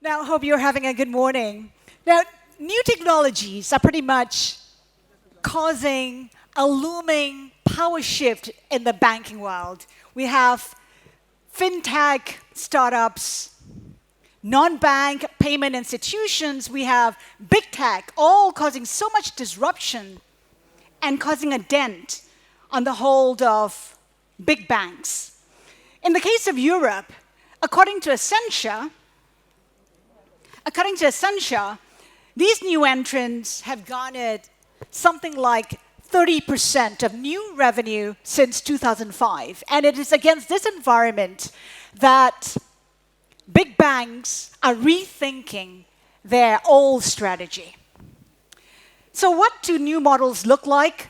Now, hope you're having a good morning. Now, new technologies are pretty much causing a looming power shift in the banking world. We have FinTech startups, non-bank payment institutions, we have big tech, all causing so much disruption and causing a dent on the hold of big banks. In the case of Europe, according to Accenture, these new entrants have garnered something like 30% of new revenue since 2005. And it is against this environment that big banks are rethinking their old strategy. So what do new models look like?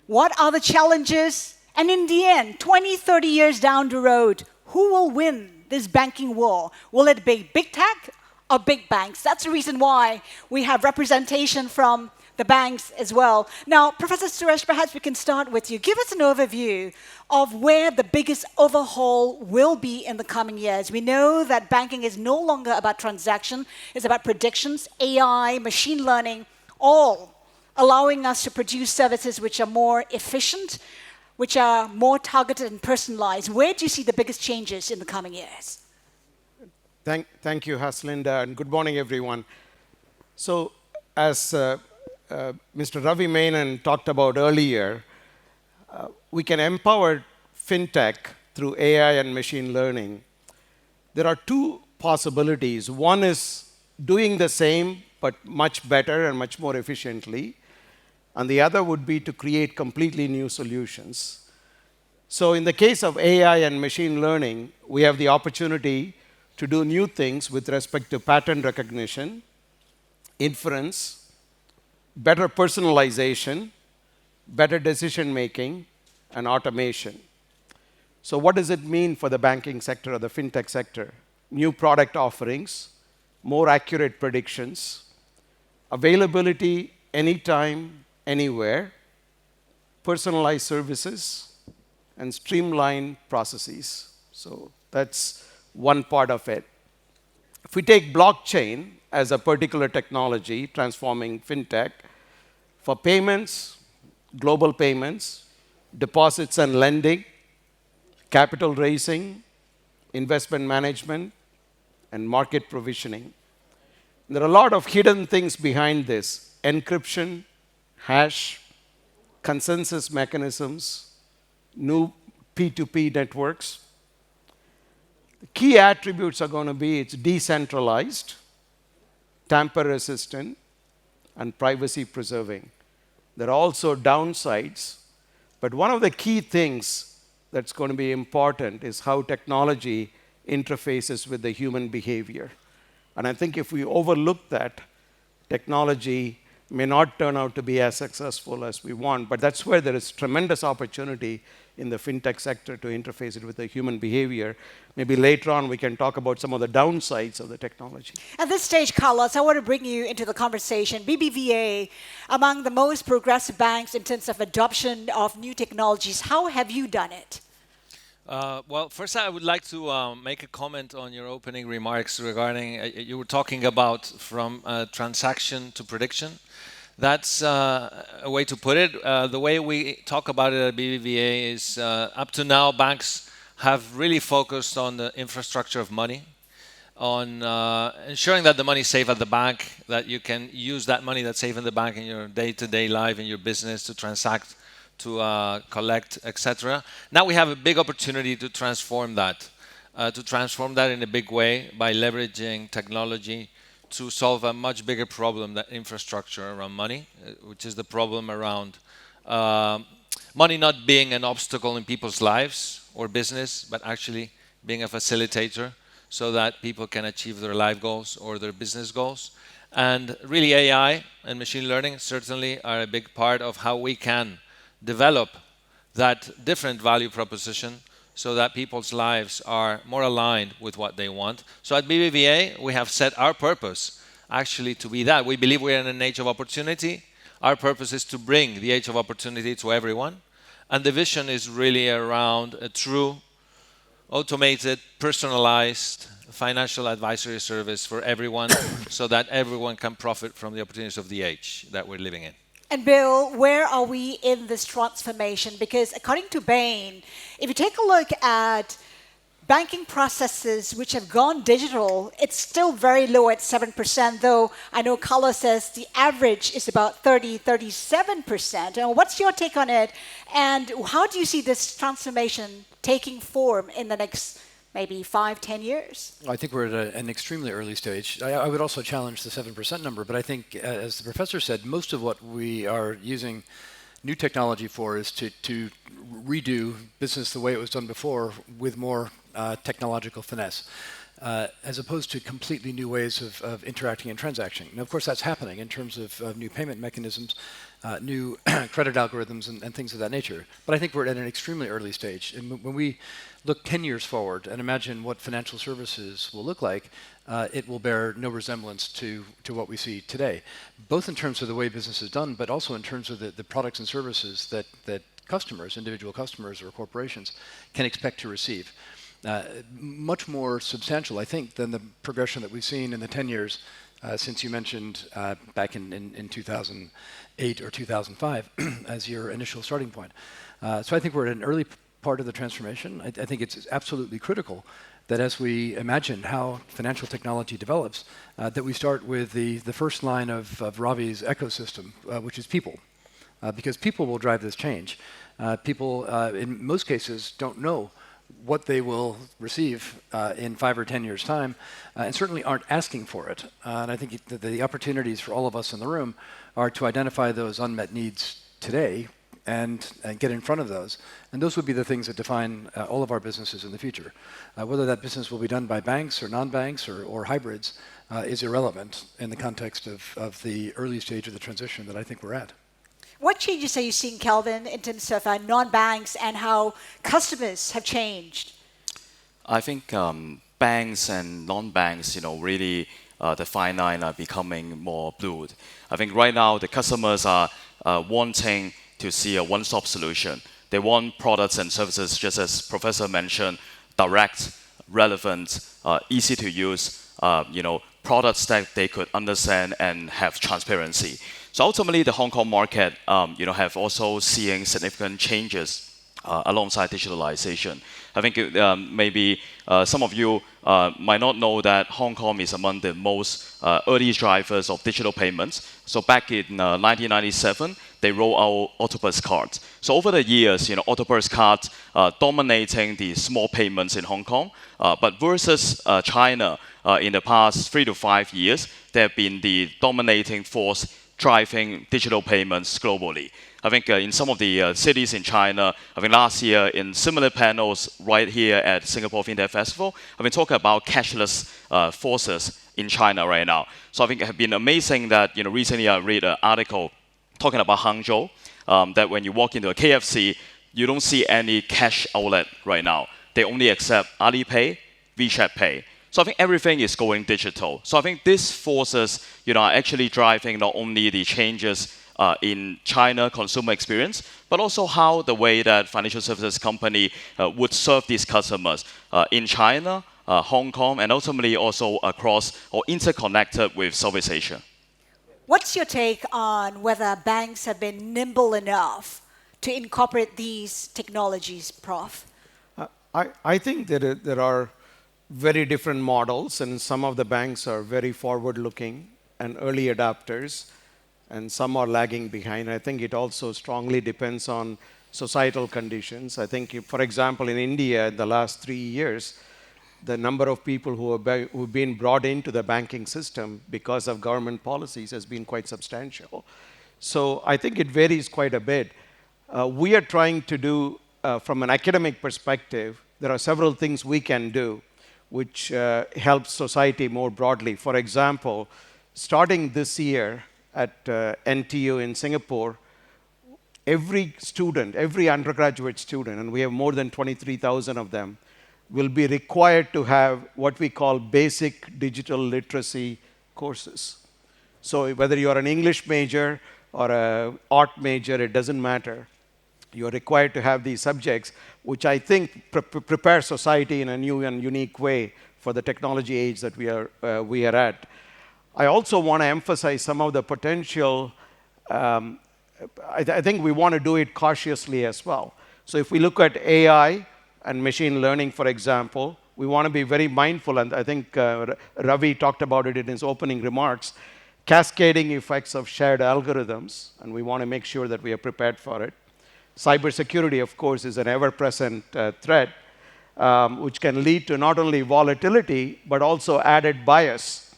What are the challenges? And in the end, 20, 30 years down the road, who will win this banking war? Will it be big tech or big banks? That's the reason why we have representation from the banks as well. Now, Professor Suresh, perhaps we can start with you. Give us an overview of where the biggest overhaul will be in the coming years. We know that banking is no longer about transaction, it's about predictions, AI, machine learning, all allowing us to produce services which are more efficient, which are more targeted and personalized. Where do you see the biggest changes in the coming years? Thank you, Haslinda, and good morning, everyone. So, as Mr. Ravi Menon talked about earlier, we can empower FinTech through AI and machine learning. There are two possibilities. One is doing the same, but much better and much more efficiently. And the other would be to create completely new solutions. So in the case of AI and machine learning, we have the opportunity to do new things with respect to pattern recognition, inference, better personalization, better decision making, and automation. So what does it mean for the banking sector or the FinTech sector? New product offerings, more accurate predictions, availability anytime, anywhere, personalized services, and streamlined processes. So that's one part of it. If we take blockchain as a particular technology transforming FinTech, for payments, global payments, deposits and lending, capital raising, investment management, and market provisioning. There are a lot of hidden things behind this: encryption, hash, consensus mechanisms, new P2P networks. The key attributes are going to be it's decentralized, tamper-resistant, and privacy-preserving. There are also downsides, but one of the key things that's going to be important is how technology interfaces with the human behavior. And I think if we overlook that, technology may not turn out to be as successful as we want, but that's where there is tremendous opportunity in the FinTech sector to interface it with the human behavior. Maybe later on we can talk about some of the downsides of the technology. At this stage, Carlos, I want to bring you into the conversation. BBVA, among the most progressive banks in terms of adoption of new technologies, how have you done it? Well, first I would like to make a comment on your opening remarks regarding, you were talking about from transaction to prediction. That's a way to put it. The way we talk about it at BBVA is up to now banks have really focused on the infrastructure of money, on ensuring that the money is safe at the bank, that you can use that money that's safe in the bank in your day-to-day life, in your business, to transact, to collect, etc. Now we have a big opportunity to transform that in a big way by leveraging technology to solve a much bigger problem, that infrastructure around money, which is the problem around money not being an obstacle in people's lives or business, but actually being a facilitator so that people can achieve their life goals or their business goals. And really AI and machine learning certainly are a big part of how we can develop that different value proposition so that people's lives are more aligned with what they want. So at BBVA, we have set our purpose actually to be that. We believe we're in an age of opportunity. Our purpose is to bring the age of opportunity to everyone. And the vision is really around a true automated, personalized financial advisory service for everyone so that everyone can profit from the opportunities of the age that we're living in. And Bill, where are we in this transformation? Because according to Bain, if you take a look at banking processes which have gone digital, it's still very low at 7%, though I know Carlos says the average is about 37%. And what's your take on it? And how do you see this transformation taking form in the next maybe 5-10 years? I think we're at an extremely early stage. I would also challenge the 7% number, but I think, as the professor said, most of what we are using new technology for is to redo business the way it was done before with more technological finesse, as opposed to completely new ways of interacting and transacting. Now, of course, that's happening in terms of new payment mechanisms, new credit algorithms, and things of that nature. But I think we're at an extremely early stage. And when we look 10 years forward and imagine what financial services will look like, it will bear no resemblance to what we see today, both in terms of the way business is done, but also in terms of the products and services that customers, individual customers or corporations, can expect to receive. Much more substantial, I think, than the progression that we've seen in the 10 years since you mentioned back in 2008 or 2005 as your initial starting point. So I think we're at an early part of the transformation. I think it's absolutely critical that as we imagine how financial technology develops, that we start with the first line of Ravi's ecosystem, which is people, because people will drive this change. People, in most cases, don't know what they will receive in 5 or 10 years' time, and certainly aren't asking for it. And I think the opportunities for all of us in the room are to identify those unmet needs today and get in front of those. And those would be the things that define all of our businesses in the future. Whether that business will be done by banks or non-banks or hybrids is irrelevant in the context of the early stage of the transition that I think we're at. What changes are you seeing, Kelvin, in terms of non-banks and how customers have changed? I think banks and non-banks, really the fine line are becoming more blurred. I think right now the customers are wanting to see a one-stop solution. They want products and services, just as Professor mentioned, direct, relevant, easy to use, products that they could understand and have transparency. So ultimately, the Hong Kong market, have also seen significant changes alongside digitalization. I think maybe some of you might not know that Hong Kong is among the most early drivers of digital payments. So back in 1997, they rolled out Octopus cards. So over the years, Octopus cards dominating the small payments in Hong Kong. But versus China, in the past 3 to 5 years, they have been the dominating force driving digital payments globally. I think in some of the cities in China, I think last year in similar panels right here at Singapore FinTech Festival, I've been talking about cashless forces in China right now. So I think it has been amazing that recently I read an article talking about Hangzhou, that when you walk into a KFC, you don't see any cash outlet right now. They only accept Alipay, WeChat Pay. So I think everything is going digital. So I think these forces, are actually driving not only the changes in China consumer experience, but also how the way that financial services company would serve these customers in China, Hong Kong, and ultimately also across or interconnected with Southeast Asia. What's your take on whether banks have been nimble enough to incorporate these technologies, Prof? I think that there are very different models, and some of the banks are very forward-looking and early adopters, and some are lagging behind. I think it also strongly depends on societal conditions. I think, for example, in India, in the last 3 years, the number of people who've been brought into the banking system because of government policies has been quite substantial. So I think it varies quite a bit. We are trying to do, from an academic perspective, there are several things we can do which helps society more broadly. For example, starting this year at NTU in Singapore, every student, every undergraduate student, and we have more than 23,000 of them, will be required to have what we call basic digital literacy courses. So whether you're an English major or an art major, it doesn't matter. You're required to have these subjects, which I think prepare society in a new and unique way for the technology age that we are at. I also want to emphasize some of the potential. I think we want to do it cautiously as well. So if we look at AI and machine learning, for example, we want to be very mindful, and I think Ravi talked about it in his opening remarks, cascading effects of shared algorithms, and we want to make sure that we are prepared for it. Cybersecurity, of course, is an ever-present threat, which can lead to not only volatility, but also added bias.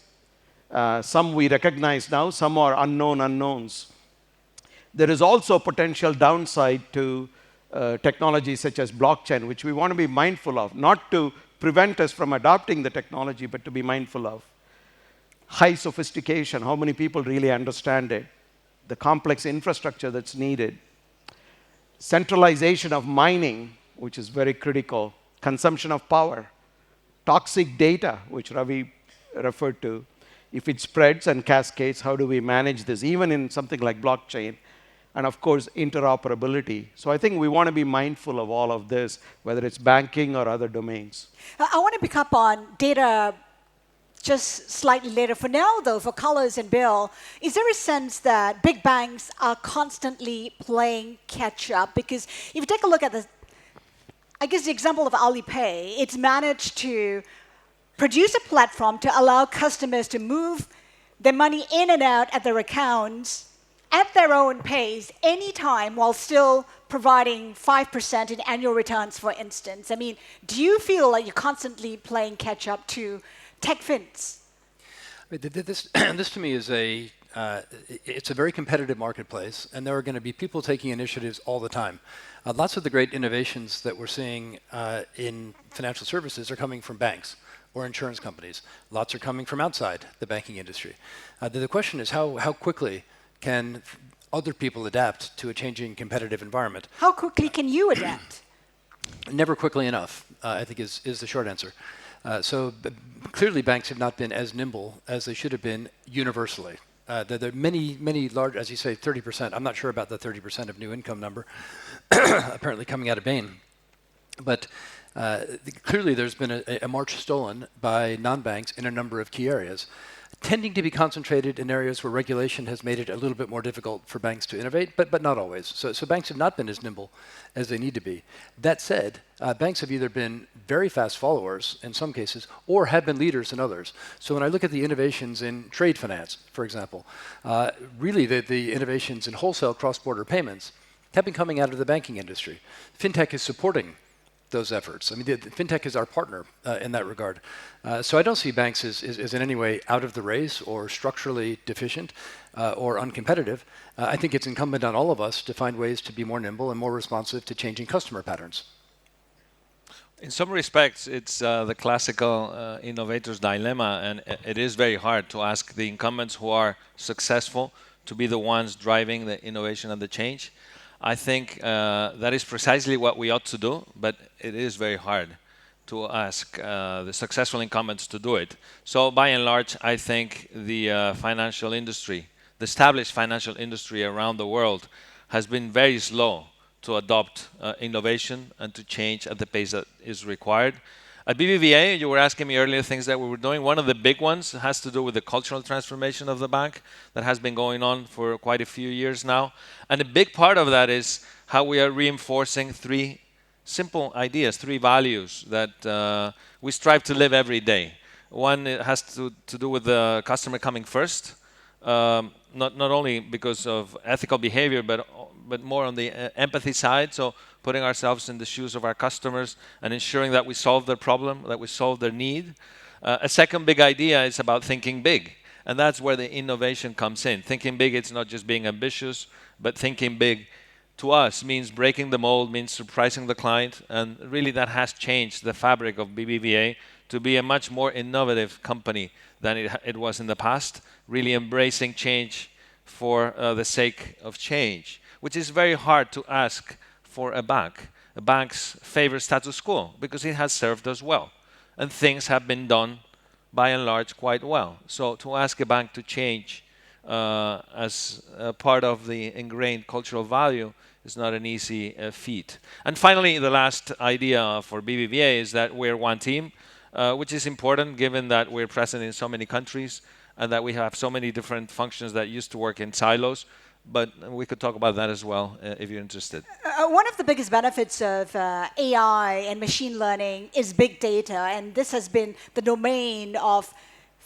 Some we recognize now, some are unknown unknowns. There is also potential downside to technologies such as blockchain, which we want to be mindful of, not to prevent us from adopting the technology, but to be mindful of. High sophistication, how many people really understand it? The complex infrastructure that's needed. Centralization of mining, which is very critical. Consumption of power. Toxic data, which Ravi referred to. If it spreads and cascades, how do we manage this, even in something like blockchain? And of course, interoperability. So I think we want to be mindful of all of this, whether it's banking or other domains. I want to pick up on data just slightly later. For now, though, for Carlos and Bill, is there a sense that big banks are constantly playing catch up? Because if you take a look at the example of Alipay, it's managed to produce a platform to allow customers to move their money in and out at their accounts at their own pace, anytime, while still providing 5% in annual returns, for instance. I mean, do you feel like you're constantly playing catch up to tech fins? This to me is it's a very competitive marketplace, and there are going to be people taking initiatives all the time. Lots of the great innovations that we're seeing in financial services are coming from banks or insurance companies. Lots are coming from outside the banking industry. The question is how quickly can other people adapt to a changing competitive environment? How quickly can you adapt? Never quickly enough, I think is the short answer. So clearly banks have not been as nimble as they should have been universally. There are many large, as you say, 30%. I'm not sure about the 30% of new income number apparently coming out of Bain. But clearly there's been a march stolen by non-banks in a number of key areas, tending to be concentrated in areas where regulation has made it a little bit more difficult for banks to innovate, but not always. So banks have not been as nimble as they need to be. That said, banks have either been very fast followers in some cases or have been leaders in others. So when I look at the innovations in trade finance, for example, really the innovations in wholesale cross-border payments have been coming out of the banking industry. FinTech is supporting those efforts. I mean, the FinTech is our partner in that regard. So I don't see banks as in any way out of the race or structurally deficient or uncompetitive. I think it's incumbent on all of us to find ways to be more nimble and more responsive to changing customer patterns. In some respects, it's the classical innovator's dilemma, and it is very hard to ask the incumbents who are successful to be the ones driving the innovation and the change. I think that is precisely what we ought to do, but it is very hard to ask the successful incumbents to do it. So by and large, I think the financial industry, the established financial industry around the world has been very slow to adopt innovation and to change at the pace that is required. At BBVA, you were asking me earlier things that we were doing. One of the big ones has to do with the cultural transformation of the bank that has been going on for quite a few years now. And a big part of that is how we are reinforcing three simple ideas, three values that we strive to live every day. One, it has to do with the customer coming first, not only because of ethical behavior, but more on the empathy side. So putting ourselves in the shoes of our customers and ensuring that we solve their problem, that we solve their need. A second big idea is about thinking big. And that's where the innovation comes in. Thinking big, it's not just being ambitious, but thinking big to us means breaking the mold, means surprising the client. And really that has changed the fabric of BBVA to be a much more innovative company than it was in the past, really embracing change for the sake of change, which is very hard to ask for a bank. A bank's favor status quo because it has served us well. And things have been done by and large quite well. So to ask a bank to change as a part of the ingrained cultural value It's not an easy feat. And finally, the last idea for BBVA is that we're one team, which is important given that we're present in so many countries and that we have so many different functions that used to work in silos. But we could talk about that as well if you're interested. One of the biggest benefits of AI and machine learning is big data, and this has been the domain of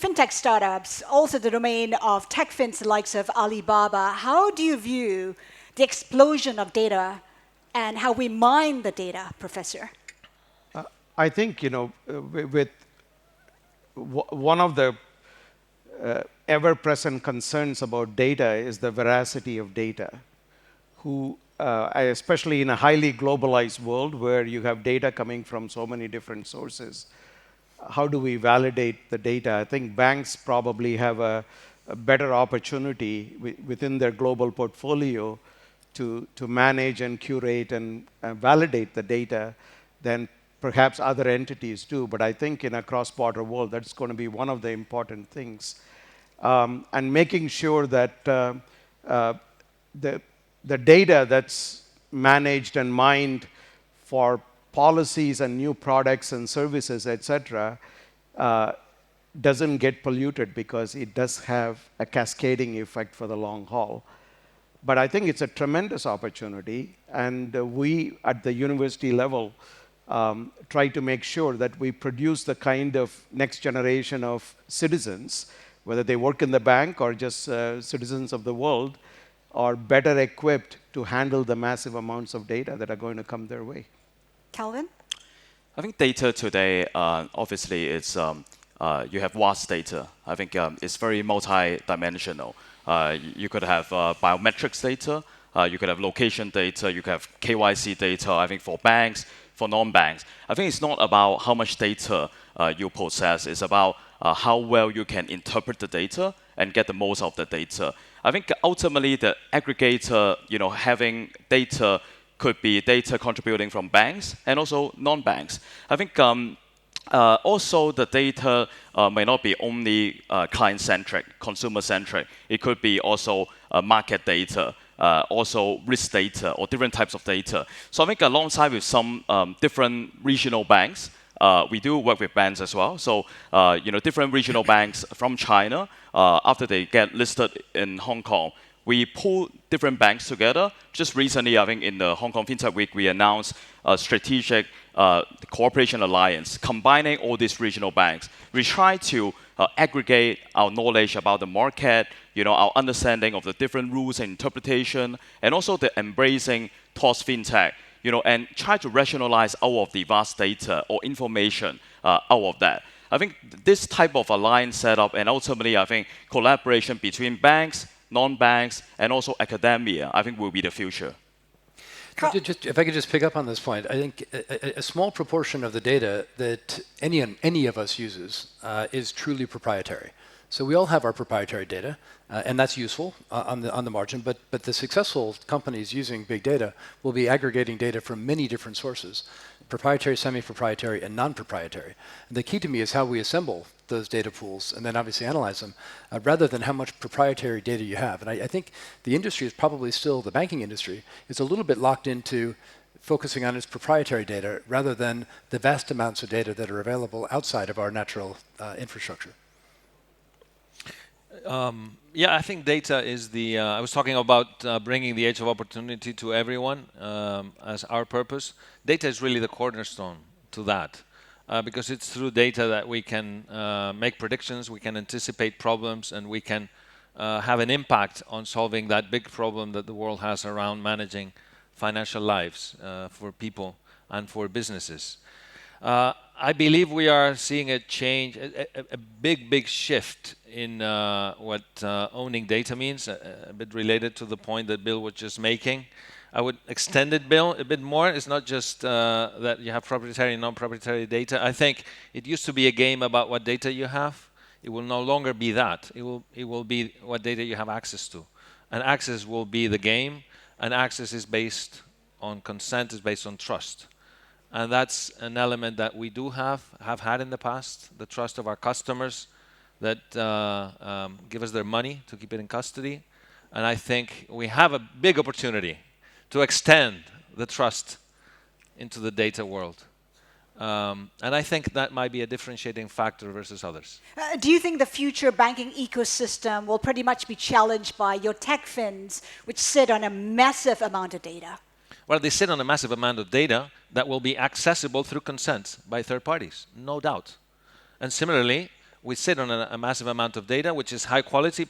FinTech startups, also the domain of tech fins the likes of Alibaba. How do you view the explosion of data and how we mine the data, Professor? I think, with one of the ever-present concerns about data is the veracity of data. Especially in a highly globalized world where you have data coming from so many different sources, how do we validate the data? I think banks probably have a better opportunity within their global portfolio to manage and curate and validate the data than perhaps other entities do. But I think in a cross-border world, that's going to be one of the important things. And making sure that the data that's managed and mined for policies and new products and services, etc., doesn't get polluted, because it does have a cascading effect for the long haul. But I think it's a tremendous opportunity, and we at the university level try to make sure that we produce the kind of next generation of citizens, whether they work in the bank or just citizens of the world, are better equipped to handle the massive amounts of data that are going to come their way. Calvin? I think data today, obviously, it's you have vast data. I think it's very multi-dimensional. You could have biometrics data, you could have location data, you could have KYC data. I think for banks, for non-banks, I think it's not about how much data you possess. It's about how well you can interpret the data and get the most of the data. I think ultimately the aggregator, having data could be data contributing from banks and also non-banks. I think also the data may not be only client-centric, consumer-centric. It could be also market data, also risk data, or different types of data. So I think alongside with some different regional banks, we do work with banks as well. So, different regional banks from China, after they get listed in Hong Kong, we pull different banks together. Just recently, I think in the Hong Kong FinTech Week, we announced a strategic cooperation alliance, combining all these regional banks. We try to aggregate our knowledge about the market, our understanding of the different rules and interpretation, and also the embracing towards FinTech, and try to rationalize out of the vast data or information out of that. I think this type of alliance setup, and ultimately, I think collaboration between banks, non-banks, and also academia, I think will be the future. If I could just pick up on this point, I think a small proportion of the data that any of us uses is truly proprietary. So we all have our proprietary data, and that's useful on the margin. But the successful companies using big data will be aggregating data from many different sources: proprietary, semi-proprietary, and non-proprietary. And the key to me is how we assemble those data pools and then obviously analyze them, rather than how much proprietary data you have. And I think the industry is probably still, the banking industry, is a little bit locked into focusing on its proprietary data rather than the vast amounts of data that are available outside of our natural infrastructure. Yeah, I think data is the, I was talking about bringing the age of opportunity to everyone as our purpose. Data is really the cornerstone to that, because it's through data that we can make predictions, we can anticipate problems, and we can have an impact on solving that big problem that the world has around managing financial lives for people and for businesses. I believe we are seeing a change, a big shift in what owning data means, a bit related to the point that Bill was just making. I would extend it, Bill, a bit more. It's not just that you have proprietary and non-proprietary data. I think it used to be a game about what data you have. It will no longer be that. It will be what data you have access to. And access will be the game, and access is based on consent, is based on trust. And that's an element that we do have had in the past, the trust of our customers that give us their money to keep it in custody. And I think we have a big opportunity to extend the trust into the data world. And I think that might be a differentiating factor versus others. Do you think the future banking ecosystem will pretty much be challenged by your tech fins, which sit on a massive amount of data? Well, they sit on a massive amount of data that will be accessible through consent by third parties, no doubt. And similarly, we sit on a massive amount of data, which is high quality,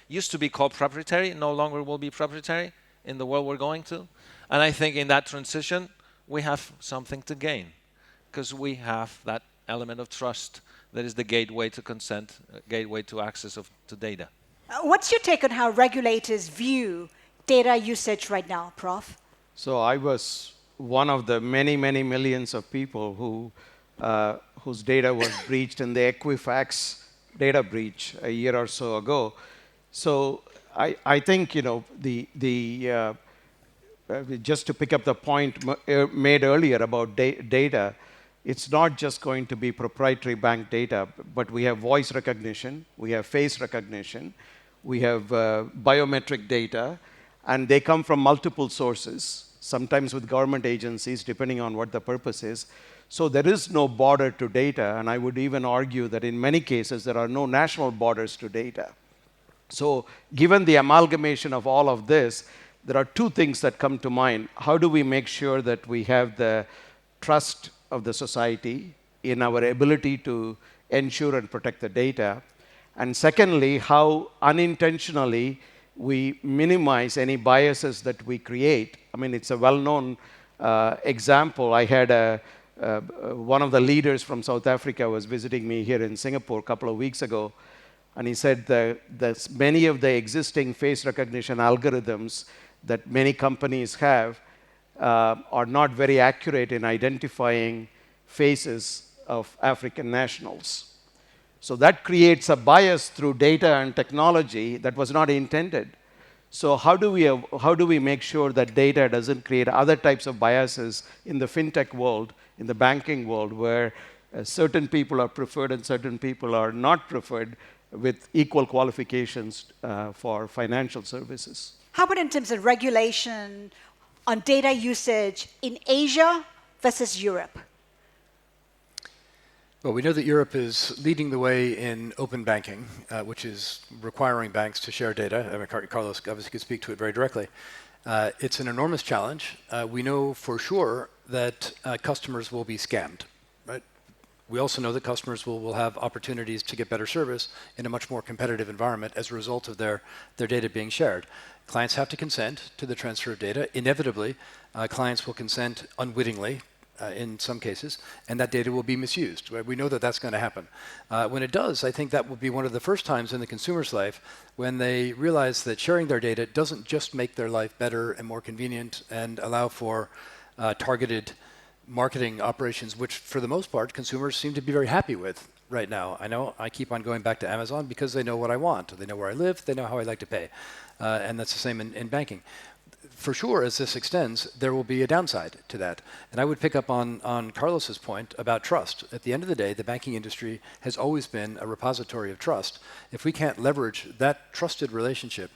used to be called proprietary, no longer will be proprietary in the world we're going to. And I think in that transition, we have something to gain, because we have that element of trust that is the gateway to consent, gateway to access to data. What's your take on how regulators view data usage right now, Prof? So I was one of the many, many millions of people whose data was breached in the Equifax data breach a year or so ago. So I think, just to pick up the point made earlier about data, it's not just going to be proprietary bank data, but we have voice recognition, we have face recognition, we have biometric data, and they come from multiple sources, sometimes with government agencies, depending on what the purpose is. So there is no border to data, and I would even argue that in many cases there are no national borders to data. So given the amalgamation of all of this, there are two things that come to mind. How do we make sure that we have the trust of the society in our ability to ensure and protect the data? And secondly, how unintentionally we minimize any biases that we create. I mean, it's a well-known example. I had one of the leaders from South Africa was visiting me here in Singapore a couple of weeks ago, and he said that many of the existing face recognition algorithms that many companies have are not very accurate in identifying faces of African nationals. So that creates a bias through data and technology that was not intended. So how do we make sure that data doesn't create other types of biases in the FinTech world, in the banking world, where certain people are preferred and certain people are not preferred with equal qualifications for financial services? How about in terms of regulation on data usage in Asia versus Europe? Well, we know that Europe is leading the way in open banking, which is requiring banks to share data. I mean, Carlos obviously could speak to it very directly. It's an enormous challenge. We know for sure that customers will be scammed, right? We also know that customers will have opportunities to get better service in a much more competitive environment as a result of their data being shared. Clients have to consent to the transfer of data. Inevitably, clients will consent unwittingly in some cases, and that data will be misused. Right? We know that that's going to happen. When it does, I think that will be one of the first times in the consumer's life when they realize that sharing their data doesn't just make their life better and more convenient and allow for targeted marketing operations, which for the most part consumers seem to be very happy with right now. I know I keep on going back to Amazon because they know what I want. They know where I live. They know how I like to pay. And that's the same in banking. For sure, as this extends, there will be a downside to that. And I would pick up on Carlos's point about trust. At the end of the day, the banking industry has always been a repository of trust. If we can't leverage that trusted relationship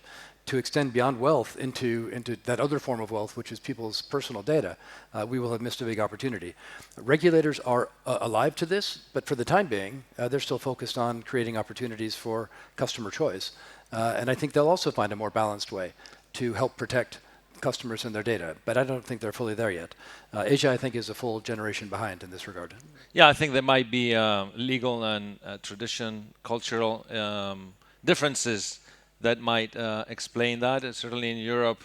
to extend beyond wealth into that other form of wealth, which is people's personal data, we will have missed a big opportunity. Regulators are alive to this, but for the time being, they're still focused on creating opportunities for customer choice. And I think they'll also find a more balanced way to help protect customers and their data, but I don't think they're fully there yet. Asia, I think, is a full generation behind in this regard. Yeah, I think there might be legal and tradition, cultural differences that might explain that. And certainly in Europe,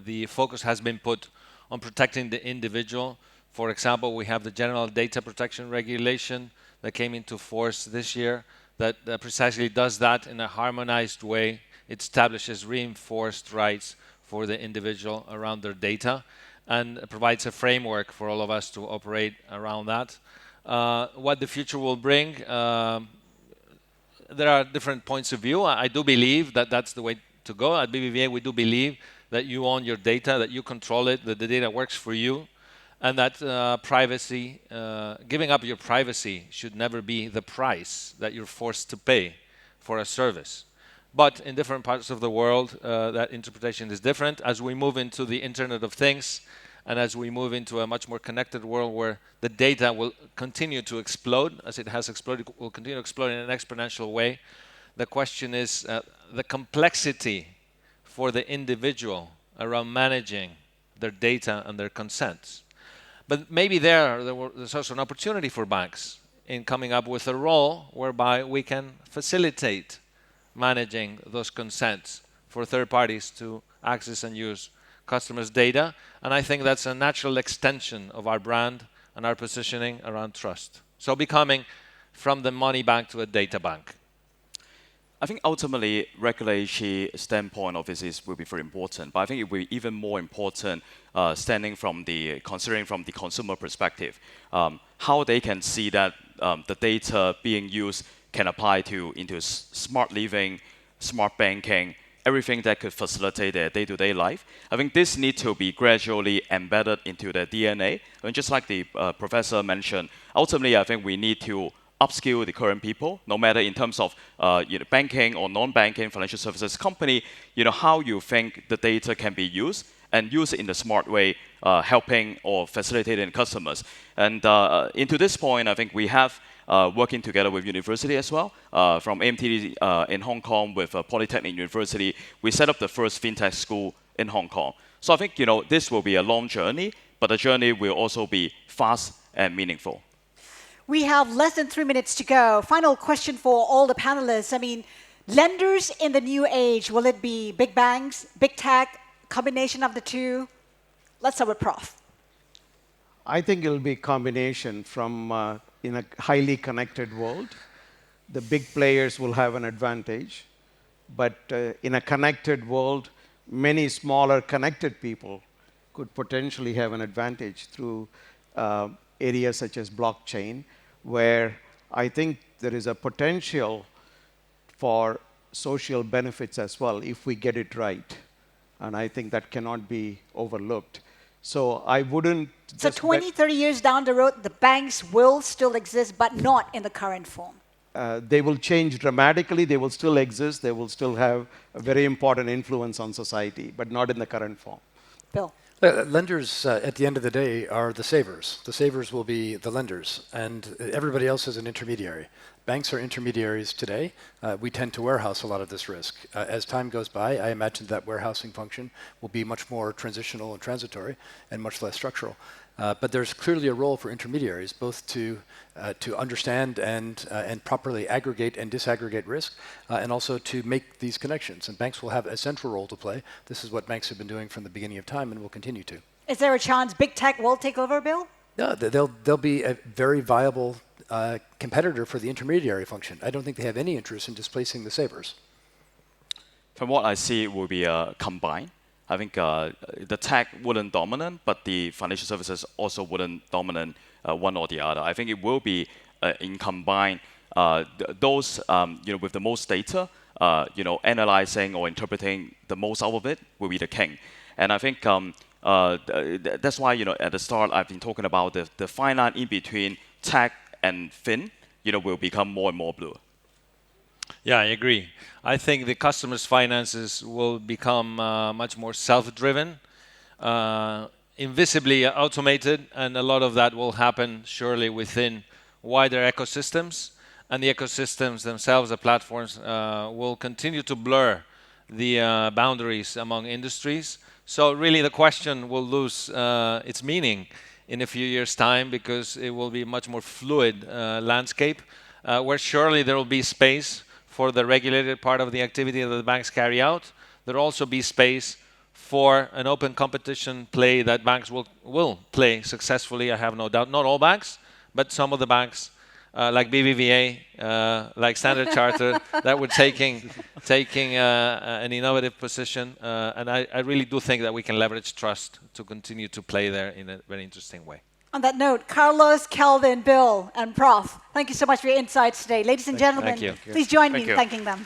the focus has been put on protecting the individual. For example, we have the General Data Protection Regulation that came into force this year that precisely does that in a harmonized way. It establishes reinforced rights for the individual around their data and provides a framework for all of us to operate around that. What the future will bring, there are different points of view. I do believe that that's the way to go. At BBVA, we do believe that you own your data, that you control it, that the data works for you, and that privacy, giving up your privacy should never be the price that you're forced to pay for a service. But in different parts of the world, that interpretation is different. As we move into the Internet of Things, and as we move into a much more connected world where the data will continue to explode, as it has exploded, will continue to explode in an exponential way, the question is the complexity for the individual around managing their data and their consents. But maybe there's also an opportunity for banks in coming up with a role whereby we can facilitate managing those consents for third parties to access and use customers' data. And I think that's a natural extension of our brand and our positioning around trust. So becoming from the money bank to a data bank. I think ultimately, regulatory standpoint obviously will be very important, but I think it will be even more important considering from the consumer perspective, how they can see that the data being used can apply into smart living, smart banking, everything that could facilitate their day-to-day life. I think this needs to be gradually embedded into their DNA. And just like the professor mentioned, ultimately I think we need to upskill the current people, no matter in terms of banking or non-banking financial services company, how you think the data can be used and use it in a smart way, helping or facilitating customers. And into this point, I think we have working together with university as well, from AMTD in Hong Kong with Polytechnic University, we set up the first FinTech school in Hong Kong. So I think this will be a long journey, but the journey will also be fast and meaningful. We have less than 3 minutes to go. Final question for all the panelists. I mean, lenders in the new age, will it be big banks, big tech, combination of the two? Let's start with Prof. I think it'll be a combination from in a highly connected world. The big players will have an advantage, but in a connected world, many smaller connected people could potentially have an advantage through areas such as blockchain, where I think there is a potential for social benefits as well if we get it right. And I think that cannot be overlooked. So I wouldn't... So 20, 30 years down the road, the banks will still exist, but not in the current form. They will change dramatically. They will still exist. They will still have a very important influence on society, but not in the current form. Bill. Lenders, at the end of the day, are the savers. The savers will be the lenders, and everybody else is an intermediary. Banks are intermediaries today. We tend to warehouse a lot of this risk. As time goes by, I imagine that warehousing function will be much more transitional and transitory and much less structural. But there's clearly a role for intermediaries, both to understand and properly aggregate and disaggregate risk, and also to make these connections. And banks will have a central role to play. This is what banks have been doing from the beginning of time and will continue to. Is there a chance big tech will take over, Bill? No, they'll be a very viable competitor for the intermediary function. I don't think they have any interest in displacing the savers. From what I see, it will be combined. I think the tech wouldn't dominate, but the financial services also wouldn't dominate one or the other. I think it will be in combined those with the most data, analyzing or interpreting the most out of it will be the king. And I think that's why at the start I've been talking about the fine line in between tech and fin, will become more and more blue. Yeah, I agree. I think the customer's finances will become much more self-driven, invisibly automated, and a lot of that will happen surely within wider ecosystems. And the ecosystems themselves, the platforms, will continue to blur the boundaries among industries. So really the question will lose its meaning in a few years' time because it will be a much more fluid landscape where surely there will be space for the regulated part of the activity that the banks carry out. There will also be space for an open competition play that banks will play successfully, I have no doubt. Not all banks, but some of the banks like BBVA, like Standard Chartered, that were taking an innovative position. And I really do think that we can leverage trust to continue to play there in a very interesting way. On that note, Carlos, Kelvin, Bill, and Prof, thank you so much for your insights today. Ladies and gentlemen, Thank you. please join me in thanking them.